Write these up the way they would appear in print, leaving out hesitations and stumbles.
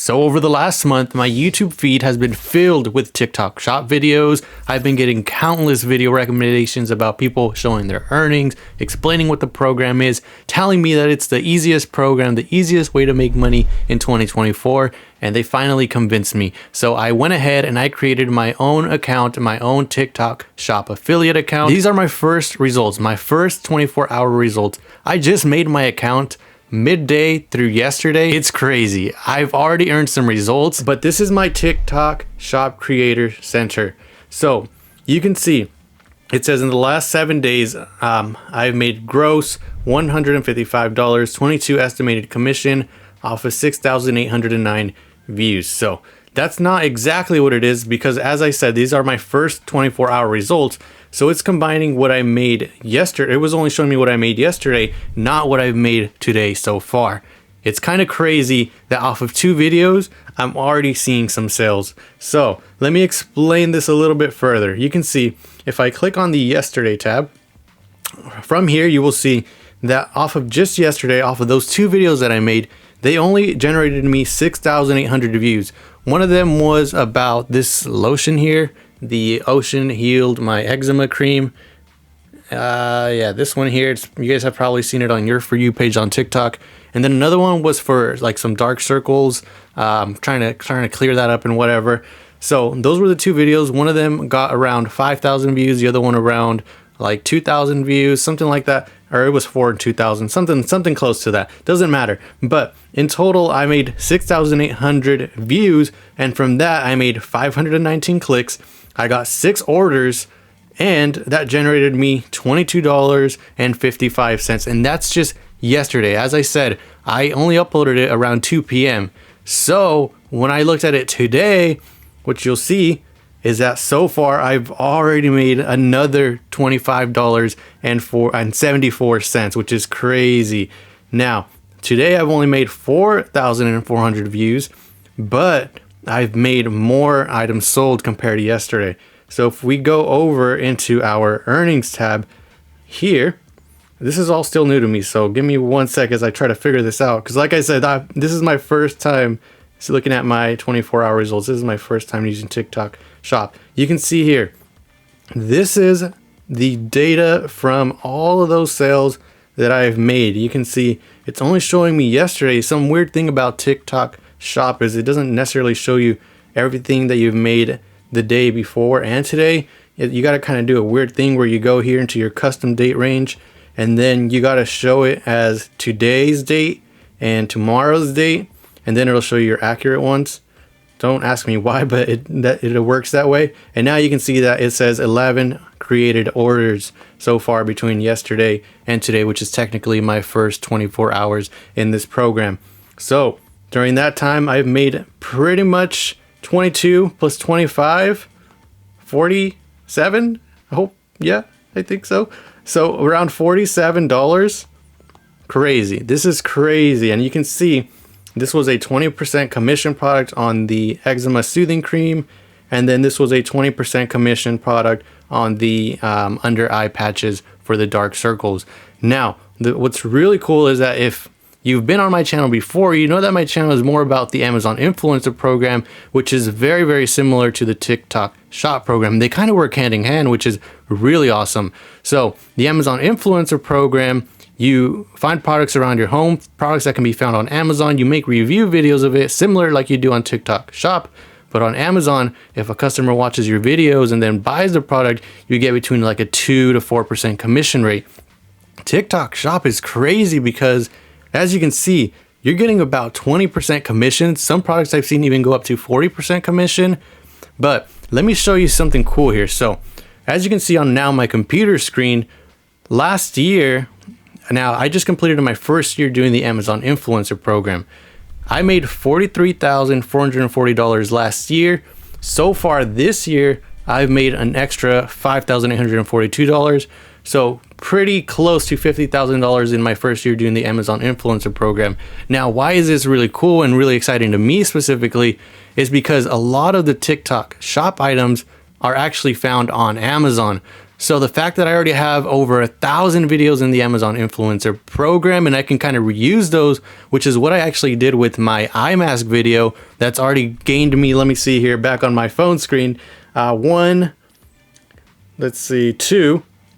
So over the last month, my YouTube feed has been filled with TikTok shop videos. I've been getting countless video recommendations about people showing their earnings, explaining what the program is, telling me that it's the easiest program, the easiest way to make money in 2024. And they finally convinced me. So I went ahead and I created my own account, my own TikTok shop affiliate account. These are my first results, my first 24-hour results. I just made my account midday through yesterday. It's crazy. I've already earned some results, but this is my TikTok shop creator center. So you can see it says in the last 7 days, I've made gross $155, 22 estimated commission off of 6,809 views. So that's not exactly what it is because, as I said, these are my first 24-hour results. So it's combining what I made yesterday. It was only showing me what I made yesterday, not what I've made today so far. It's kind of crazy that off of 2 videos, I'm already seeing some sales. So let me explain this a little bit further. You can see if I click on the yesterday tab, from here you will see that off of just yesterday, off of those 2 videos that I made, they only generated me 6,800 views. One of them was about this lotion here, the Ocean Healed My Eczema Cream. Yeah, this one here, you guys have probably seen it on your For You page on TikTok. And then another one was for like some dark circles, trying to clear that up and whatever. So those were the 2 videos. One of them got around 5,000 views, the other one around like 2,000 views, something like that. Or it was 4 and 2,000, something close to that. Doesn't matter. But in total, I made 6,800 views, and from that, I made 519 clicks. I got 6 orders, and that generated me $22.55, and that's just yesterday. As I said, I only uploaded it around 2 p.m. So when I looked at it today, what you'll see is that so far I've already made another $25.74, which is crazy. Now, today I've only made 4,400 views, but I've made more items sold compared to yesterday. So if we go over into our earnings tab here, this is all still new to me. So give me 1 sec as I try to figure this out. Because like I said, this is my first time looking at my 24-hour results. This is my first time using TikTok shop. You can see here, this is the data from all of those sales that I've made. You can see it's only showing me yesterday. Some weird thing about TikTok shop is it doesn't necessarily show you everything that you've made the day before and today. You got to kind of do a weird thing where you go here into your custom date range, and then you got to show it as today's date and tomorrow's date, and then it'll show you your accurate ones. Don't ask me why, but it works that way. And now you can see that it says 11 created orders so far between yesterday and today, which is technically my first 24 hours in this program. So during that time, I've made pretty much 22 plus 25, 47. I hope, yeah, I think so. So around $47. Crazy. This is crazy. And you can see this was a 20% commission product on the eczema soothing cream, and then this was a 20% commission product on the under eye patches for the dark circles. Now, what's really cool is that if you've been on my channel before, you know that my channel is more about the Amazon Influencer program, which is very, very similar to the TikTok shop program. They kind of work hand in hand, which is really awesome. So the Amazon Influencer program, you find products around your home, products that can be found on Amazon. You make review videos of it, similar like you do on TikTok shop. But on Amazon, if a customer watches your videos and then buys the product, you get between like a 2 to 4% commission rate. TikTok shop is crazy because, as you can see, you're getting about 20% commission. Some products I've seen even go up to 40% commission. But let me show you something cool here. So as you can see on now my computer screen, last year, now I just completed my first year doing the Amazon Influencer program. I made $43,440 last year. So far this year, I've made an extra $5,842. So pretty close to $50,000 in my first year doing the Amazon Influencer program. Now, why is this really cool and really exciting to me specifically is because a lot of the TikTok shop items are actually found on Amazon. So the fact that I already have over 1,000 videos in the Amazon Influencer program, and I can kind of reuse those, which is what I actually did with my eye mask video that's already gained me, let me see here, back on my phone screen, two.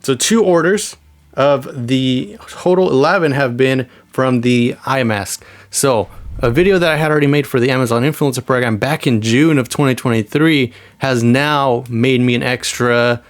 So 2 orders of the total 11 have been from the eye mask. So a video that I had already made for the Amazon Influencer program back in June of 2023 has now made me an extra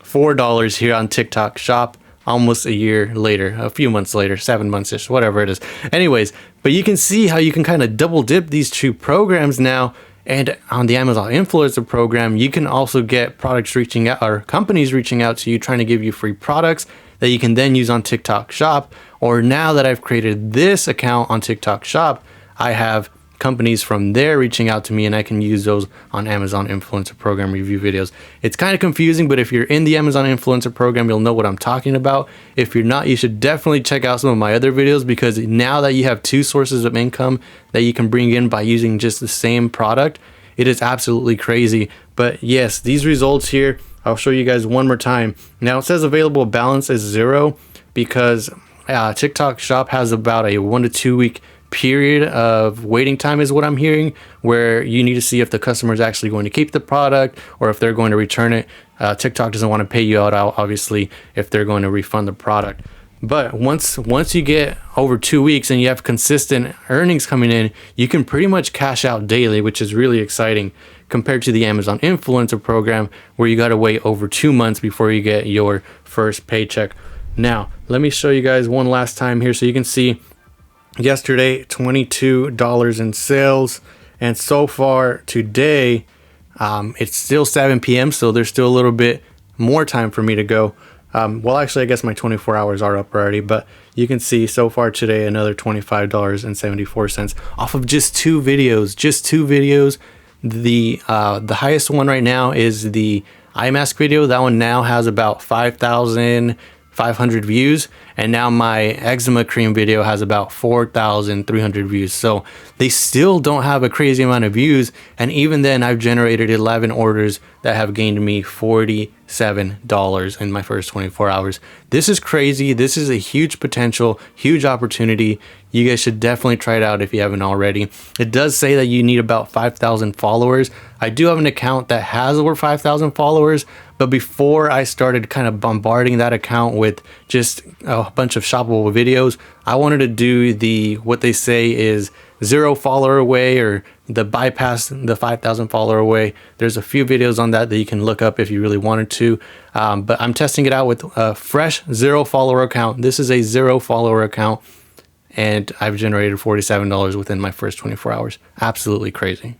$4 here on TikTok Shop almost a year later, a few months later, 7 months-ish, whatever it is. Anyways, but you can see how you can kind of double dip these 2 programs now. And on the Amazon Influencer program, you can also get products reaching out, or companies reaching out to you trying to give you free products that you can then use on TikTok Shop. Or now that I've created this account on TikTok Shop, I have companies from there reaching out to me, and I can use those on Amazon Influencer program review videos. It's kind of confusing, but if you're in the Amazon Influencer program, you'll know what I'm talking about. If you're not, you should definitely check out some of my other videos, because now that you have 2 sources of income that you can bring in by using just the same product, it is absolutely crazy. But yes, these results here, I'll show you guys one more time. Now it says available balance is 0 because TikTok Shop has about a 1 to 2 week period of waiting time is what I'm hearing, where you need to see if the customer is actually going to keep the product or if they're going to return it. TikTok doesn't want to pay you out, obviously, if they're going to refund the product. But once you get over 2 weeks and you have consistent earnings coming in, you can pretty much cash out daily, which is really exciting compared to the Amazon Influencer program, where you got to wait over 2 months before you get your first paycheck. Now, let me show you guys one last time here so you can see yesterday, $22 in sales, and so far today, it's still 7 p.m., so there's still a little bit more time for me to go. Well, actually, I guess my 24 hours are up already, but you can see so far today, another $25.74 off of just 2 videos. Just 2 videos. The highest one right now is the eye mask video. That one now has about 5,500 views, and now my eczema cream video has about 4,300 views. So they still don't have a crazy amount of views, and even then I've generated 11 orders that have gained me $47 in my first 24 hours. This is crazy. This is a huge potential, huge opportunity. You guys should definitely try it out if you haven't already. It does say that you need about 5,000 followers. I do have an account that has over 5,000 followers, but before I started kind of bombarding that account with just a bunch of shoppable videos, I wanted to do what they say is 0 follower way, or the bypass the 5,000 follower way. There's a few videos on that you can look up if you really wanted to. But I'm testing it out with a fresh 0 follower account. This is a 0 follower account, and I've generated $47 within my first 24 hours. Absolutely crazy.